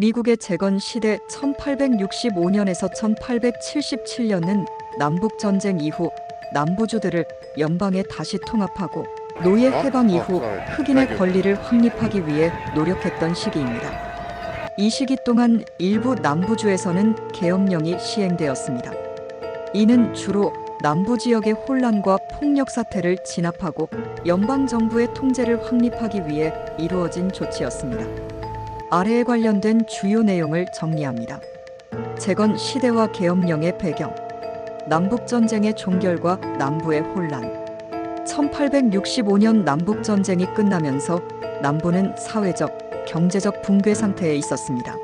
미국의 재건 시대 1865년에서 1877년은 남북전쟁 이후 남부주들을 연방에 다시 통합하고 노예 해방 이후 흑인의 권리를 확립하기 위해 노력했던 시기입니다. 이 시기 동안 일부 남부주에서는 계엄령이 시행되었습니다. 이는 주로 남부 지역의 혼란과 폭력 사태를 진압하고 연방정부의 통제를 확립하기 위해 이루어진 조치였습니다. 아래에 관련된 주요 내용을 정리합니다. 재건 시대와 계엄령의 배경, 남북전쟁의 종결과 남부의 혼란. 1865년 남북전쟁이 끝나면서 남부는 사회적, 경제적 붕괴 상태에 있었습니다.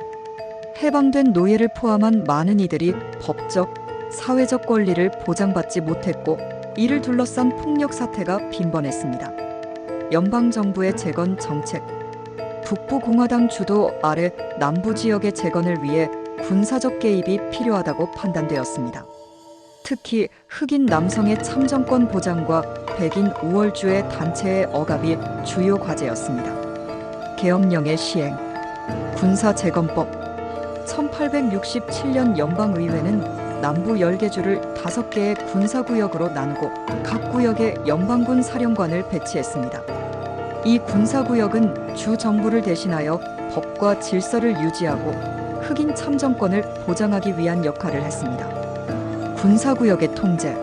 해방된 노예를 포함한 많은 이들이 법적, 사회적 권리를 보장받지 못했고 이를 둘러싼 폭력 사태가 빈번했습니다. 연방정부의 재건 정책, 북부공화당 주도 아래 남부 지역의 재건을 위해 군사적 개입이 필요하다고 판단되었습니다. 특히 흑인 남성의 참정권 보장과 백인 우월주의 단체의 억압이 주요 과제였습니다. 계엄령의 시행, 군사재건법. 1867년 연방의회는 남부 10개주를 5개의 군사구역으로 나누고 각 구역에 연방군 사령관을 배치했습니다. 이 군사구역은 주 정부를 대신하여 법과 질서를 유지하고 흑인 참정권을 보장하기 위한 역할을 했습니다. 군사구역의 통제.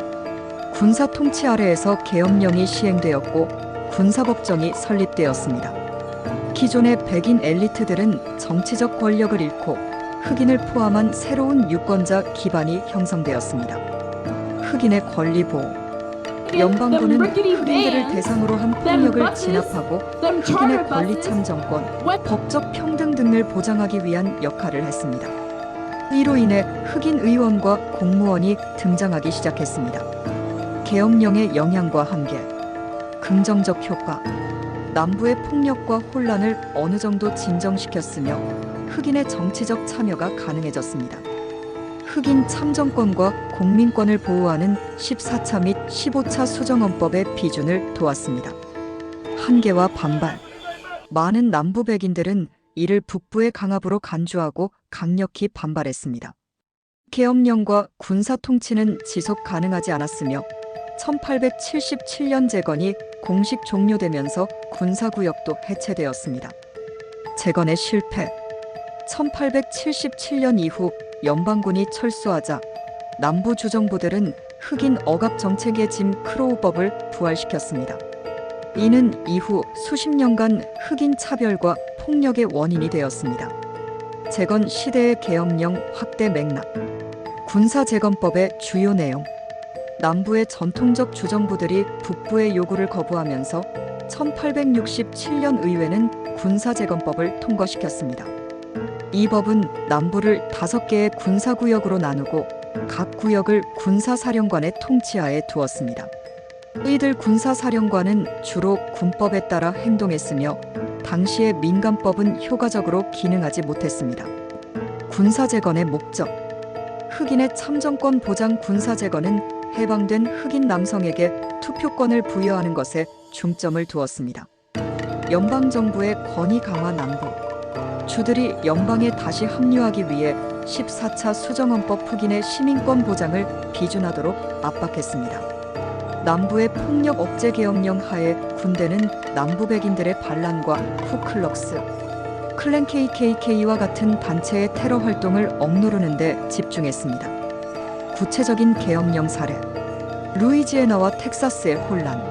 군사 통치 아래에서 계엄령이 시행되었고 군사법정이 설립되었습니다. 기존의 백인 엘리트들은 정치적 권력을 잃고 흑인을 포함한 새로운 유권자 기반이 형성되었습니다. 흑인의 권리 보호. 연방군은 흑인들을 대상으로 한 폭력을 진압하고 흑인의 권리 참정권, 법적 평등 등을 보장하기 위한 역할을 했습니다. 이로 인해 흑인 의원과 공무원이 등장하기 시작했습니다. 계엄령의 영향과 한계, 긍정적 효과. 남부의 폭력과 혼란을 어느 정도 진정시켰으며 흑인의 정치적 참여가 가능해졌습니다. 흑인 참정권과 공민권을 보호하는 14차 및 15차 수정헌법의 비준을 도왔습니다. 한계와 반발. 많은 남부 백인들은 이를 북부의 강압으로 간주하고 강력히 반발했습니다. 계엄령과 군사 통치는 지속 가능하지 않았으며 1877년 재건이 공식 종료되면서 군사구역도 해체되었습니다. 재건의 실패. 1877년 이후 연방군이 철수하자 남부 주정부들은 흑인 억압 정책의 짐 크로우법을 부활시켰습니다. 이는 이후 수십 년간 흑인 차별과 폭력의 원인이 되었습니다. 재건 시대의 계엄령 확대 맥락. 군사재건법의 주요 내용. 남부의 전통적 주정부들이 북부의 요구를 거부하면서 1867년 의회는 군사재건법을 통과시켰습니다. 이 법은 남부를 5개의 군사구역으로 나누고 각 구역을 군사사령관의 통치하에 두었습니다. 이들 군사사령관은 주로 군법에 따라 행동했으며 당시의 민간법은 효과적으로 기능하지 못했습니다. 군사재건의 목적. 흑인의 참정권 보장. 군사재건은 해방된 흑인 남성에게 투표권을 부여하는 것에 중점을 두었습니다. 연방정부의 권위 강화. 남부 주들이 연방에 다시 합류하기 위해 14차 수정헌법 흑인의 시민권 보장을 비준하도록 압박했습니다. 남부의 폭력 억제 계엄령 하에 군대는 남부 백인들의 반란과 쿠클럭스, 클랜 KKK와 같은 단체의 테러 활동을 억누르는 데 집중했습니다. 구체적인 계엄령 사례. 루이지애나와 텍사스의 혼란.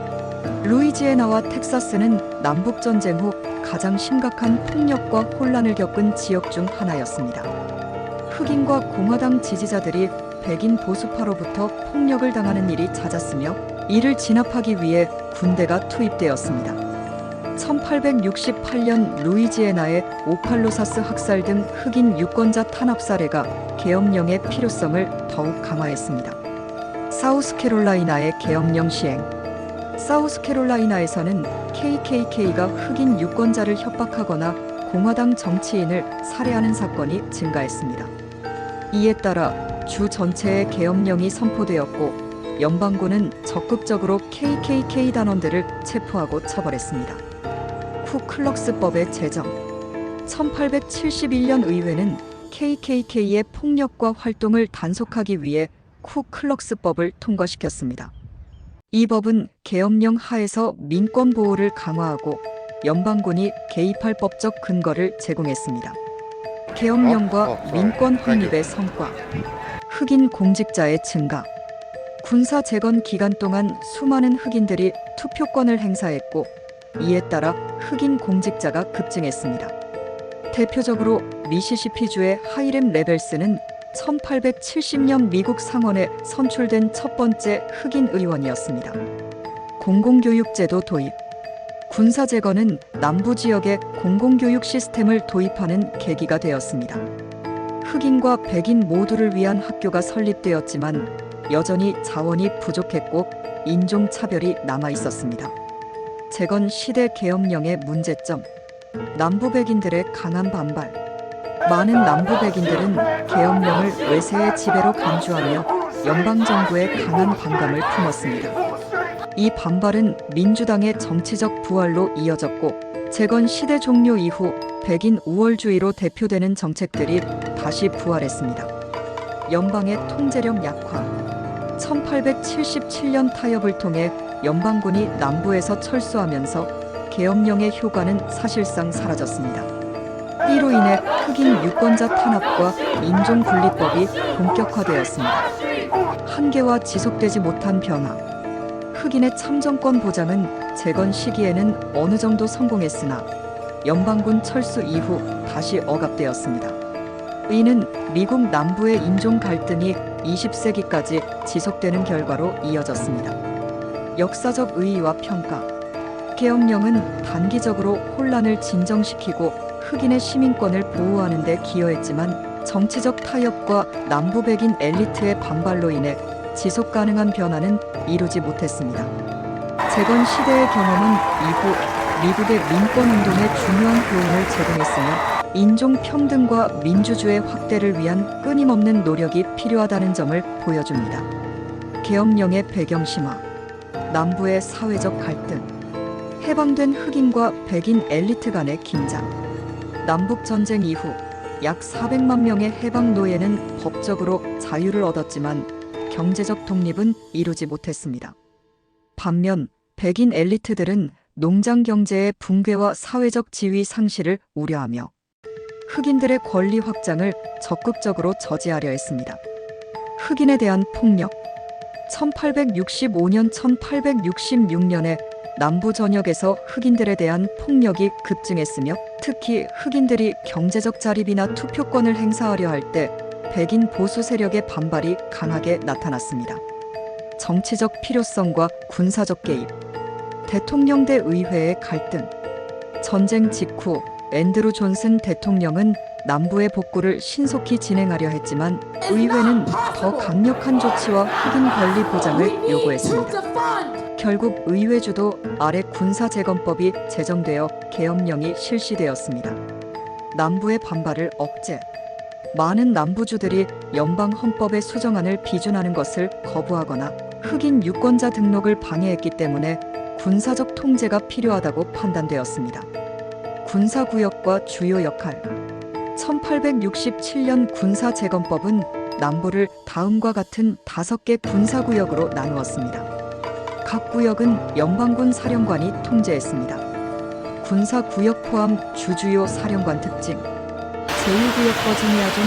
루이지애나와 텍사스는 남북전쟁 후 가장 심각한 폭력과 혼란을 겪은 지역 중 하나였습니다. 흑인과 공화당 지지자들이 백인 보수파로부터 폭력을 당하는 일이 잦았으며 이를 진압하기 위해 군대가 투입되었습니다. 1868년 루이지애나의 오팔로사스 학살 등 흑인 유권자 탄압 사례가 계엄령의 필요성을 더욱 강화했습니다. 사우스캐롤라이나의 계엄령 시행. 사우스캐롤라이나에서는 KKK가 흑인 유권자를 협박하거나 공화당 정치인을 살해하는 사건이 증가했습니다. 이에 따라 주 전체에 계엄령이 선포되었고 연방군은 적극적으로 KKK 단원들을 체포하고 처벌했습니다. 쿠클럭스법의 제정. 1871년 의회는 KKK의 폭력과 활동을 단속하기 위해 쿠클럭스법을 통과시켰습니다. 이 법은 계엄령 하에서 민권 보호를 강화하고 연방군이 개입할 법적 근거를 제공했습니다. 계엄령과 민권 확립의 성과, 흑인 공직자의 증가, 군사 재건 기간 동안 수많은 흑인들이 투표권을 행사했고 이에 따라 흑인 공직자가 급증했습니다. 대표적으로 미시시피주의 하이렘 레벨스는 1870년 미국 상원에 선출된 첫 번째 흑인 의원이었습니다. 공공교육제도 도입, 군사 재건은 남부 지역에 공공교육 시스템을 도입하는 계기가 되었습니다. 흑인과 백인 모두를 위한 학교가 설립되었지만 여전히 자원이 부족했고 인종차별이 남아 있었습니다. 재건 시대 계엄령의 문제점, 남부 백인들의 강한 반발. 많은 남부 백인들은 계엄령을 외세의 지배로 간주하며 연방정부에 강한 반감을 품었습니다. 이 반발은 민주당의 정치적 부활로 이어졌고 재건 시대 종료 이후 백인 우월주의로 대표되는 정책들이 다시 부활했습니다. 연방의 통제력 약화. 1877년 타협을 통해 연방군이 남부에서 철수하면서 계엄령의 효과는 사실상 사라졌습니다. 이로 인해 흑인 유권자 탄압과 인종분리법이 본격화되었습니다. 한계와 지속되지 못한 변화. 흑인의 참정권 보장은 재건 시기에는 어느 정도 성공했으나 연방군 철수 이후 다시 억압되었습니다. 이는 미국 남부의 인종 갈등이 20세기까지 지속되는 결과로 이어졌습니다. 역사적 의의와 평가. 계엄령은 단기적으로 혼란을 진정시키고 흑인의 시민권을 보호하는 데 기여했지만 정치적 타협과 남부 백인 엘리트의 반발로 인해 지속 가능한 변화는 이루지 못했습니다. 재건 시대의 경험은 이후 미국의 민권운동에 중요한 교훈을 제공했으며 인종 평등과 민주주의 확대를 위한 끊임없는 노력이 필요하다는 점을 보여줍니다. 계엄령의 배경 심화, 남부의 사회적 갈등, 해방된 흑인과 백인 엘리트 간의 긴장. 남북전쟁 이후 약 400만 명의 해방 노예는 법적으로 자유를 얻었지만 경제적 독립은 이루지 못했습니다. 반면 백인 엘리트들은 농장 경제의 붕괴와 사회적 지위 상실을 우려하며 흑인들의 권리 확장을 적극적으로 저지하려 했습니다. 흑인에 대한 폭력. 1865년 1866년에 남부 전역에서 흑인들에 대한 폭력이 급증했으며 특히 흑인들이 경제적 자립이나 투표권을 행사하려 할 때 백인 보수 세력의 반발이 강하게 나타났습니다. 정치적 필요성과 군사적 개입, 대통령 대 의회의 갈등. 전쟁 직후 앤드루 존슨 대통령은 남부의 복구를 신속히 진행하려 했지만 의회는 더 강력한 조치와 흑인 권리 보장을 요구했습니다. 결국 의회 주도 아래 군사재건법이 제정되어 계엄령이 실시되었습니다. 남부의 반발을 억제. 많은 남부주들이 연방헌법의 수정안을 비준하는 것을 거부하거나 흑인 유권자 등록을 방해했기 때문에 군사적 통제가 필요하다고 판단되었습니다. 군사구역과 주요 역할. 1867년 군사재건법은 남부를 다음과 같은 5개 군사구역으로 나누었습니다. 각 구역은 연방군 사령관이 통제했습니다. 군사구역 포함 주주요 사령관 특징. 제2구역 버지니아주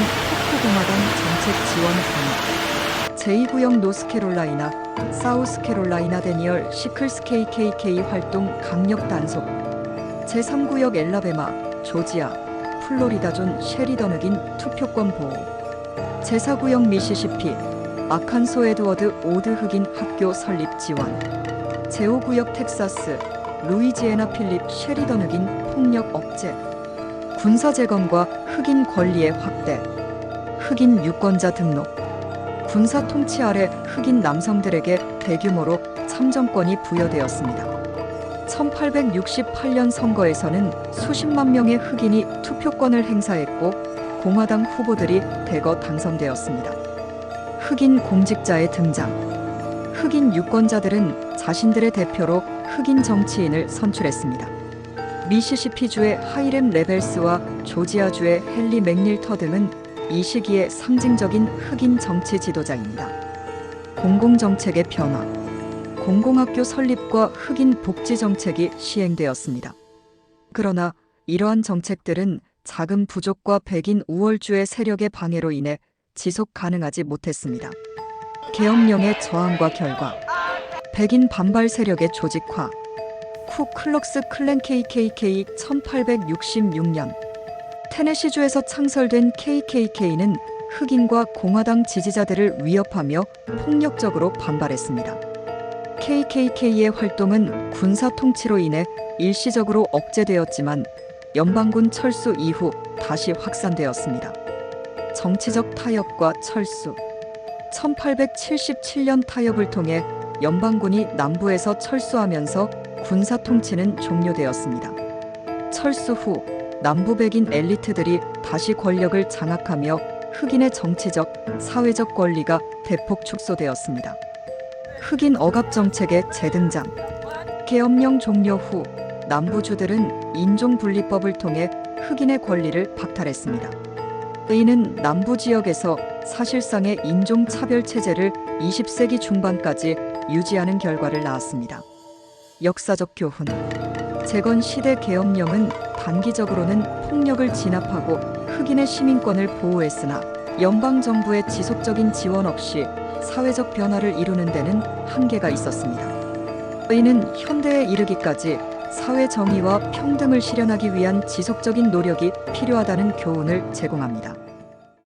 포크공화당 정책 지원 강화. 제2구역 노스캐롤라이나, 사우스캐롤라이나 데니얼 시클스 KKK 활동 강력 단속. 제3구역 엘라베마, 조지아, 플로리다존 셰리던 흑인 투표권 보호. 제4구역 미시시피, 아칸소 에드워드 오드 흑인 학교 설립 지원. 제5구역 텍사스, 루이지애나 필립 셰리던 흑인 폭력 억제. 군사재건과 흑인 권리의 확대. 흑인 유권자 등록. 군사 통치 아래 흑인 남성들에게 대규모로 참정권이 부여되었습니다. 1868년 선거에서는 수십만 명의 흑인이 투표권을 행사했고 공화당 후보들이 대거 당선되었습니다. 흑인 공직자의 등장. 흑인 유권자들은 자신들의 대표로 흑인 정치인을 선출했습니다. 미시시피주의 하이렘 레벨스와 조지아주의 헨리 맥릴터 등은 이 시기의 상징적인 흑인 정치 지도자입니다. 공공정책의 변화, 공공학교 설립과 흑인 복지 정책이 시행되었습니다. 그러나 이러한 정책들은 자금 부족과 백인 우월주의 세력의 방해로 인해 지속 가능하지 못했습니다. 계엄령의 저항과 결과, 백인 반발 세력의 조직화, 쿠클럭스 클랜 KKK 1866년, 테네시주에서 창설된 KKK는 흑인과 공화당 지지자들을 위협하며 폭력적으로 반발했습니다. KKK의 활동은 군사 통치로 인해 일시적으로 억제되었지만 연방군 철수 이후 다시 확산되었습니다. 정치적 타협과 철수. 1877년 타협을 통해 연방군이 남부에서 철수하면서 군사 통치는 종료되었습니다. 철수 후 남부 백인 엘리트들이 다시 권력을 장악하며 흑인의 정치적, 사회적 권리가 대폭 축소되었습니다. 흑인 억압 정책의 재등장. 계엄령 종료 후 남부주들은 인종분리법을 통해 흑인의 권리를 박탈했습니다. 이는 남부 지역에서 사실상의 인종차별 체제를 20세기 중반까지 유지하는 결과를 낳았습니다. 역사적 교훈. 재건 시대 계엄령은 단기적으로는 폭력을 진압하고 흑인의 시민권을 보호했으나 연방정부의 지속적인 지원 없이 사회적 변화를 이루는 데는 한계가 있었습니다. 이는 현대에 이르기까지 사회 정의와 평등을 실현하기 위한 지속적인 노력이 필요하다는 교훈을 제공합니다.